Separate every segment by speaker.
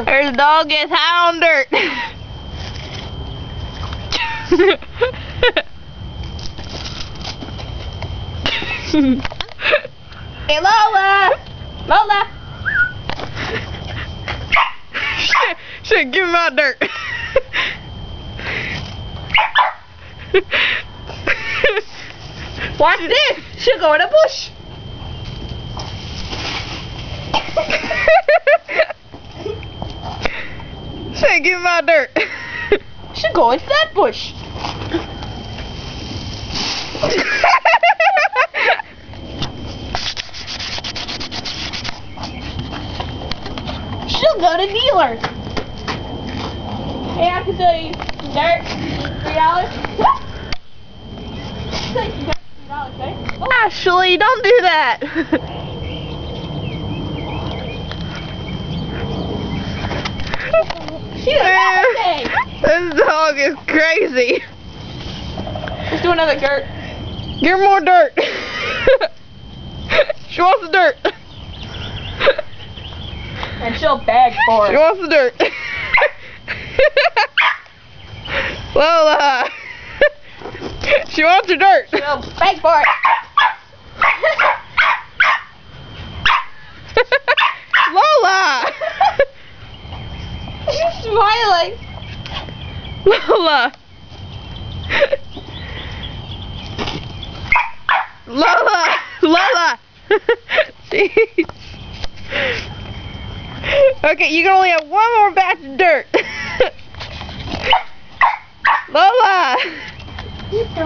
Speaker 1: There's a dog gets high on dirt.
Speaker 2: Hey, Lola! Lola!
Speaker 1: Shit, give me my dirt.
Speaker 2: Watch this! She'll go in a bush.
Speaker 1: Shit, give me my dirt.
Speaker 2: She'll go into that bush. She'll go to dealer. Hey, I can sell you some dirt. $3. $3, okay? Oh.
Speaker 1: Ashley, don't do that.
Speaker 2: She's a
Speaker 1: This dog is crazy.
Speaker 2: Let's do another dirt.
Speaker 1: Give her more dirt. She wants the dirt.
Speaker 2: And she'll beg for
Speaker 1: She
Speaker 2: it.
Speaker 1: wants the dirt. Lola. She wants her dirt.
Speaker 2: She'll beg for it.
Speaker 1: Lola.
Speaker 2: She's smiling.
Speaker 1: Lola. Lola. Lola. Jeez. Okay, you can only have one more batch of dirt. Lola.
Speaker 2: The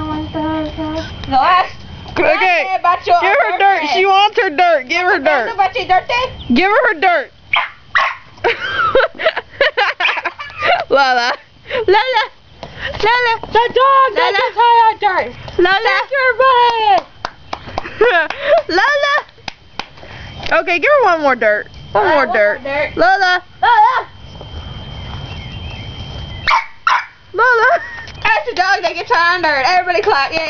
Speaker 2: last.
Speaker 1: Okay.
Speaker 2: About your
Speaker 1: Give her dirt. She wants her dirt. Give her dirt.
Speaker 2: About your birthday?
Speaker 1: Give her her dirt. Lola. Lola. Lola.
Speaker 2: The dog
Speaker 1: Lola.
Speaker 2: gets high on dirt.
Speaker 1: Lola.
Speaker 2: Take your money.
Speaker 1: Lola. Okay, give her one more dirt. One more dirt. Lola.
Speaker 2: Lola.
Speaker 1: Lola.
Speaker 2: That's the dog that gets high on dirt. Everybody clap. Yeah.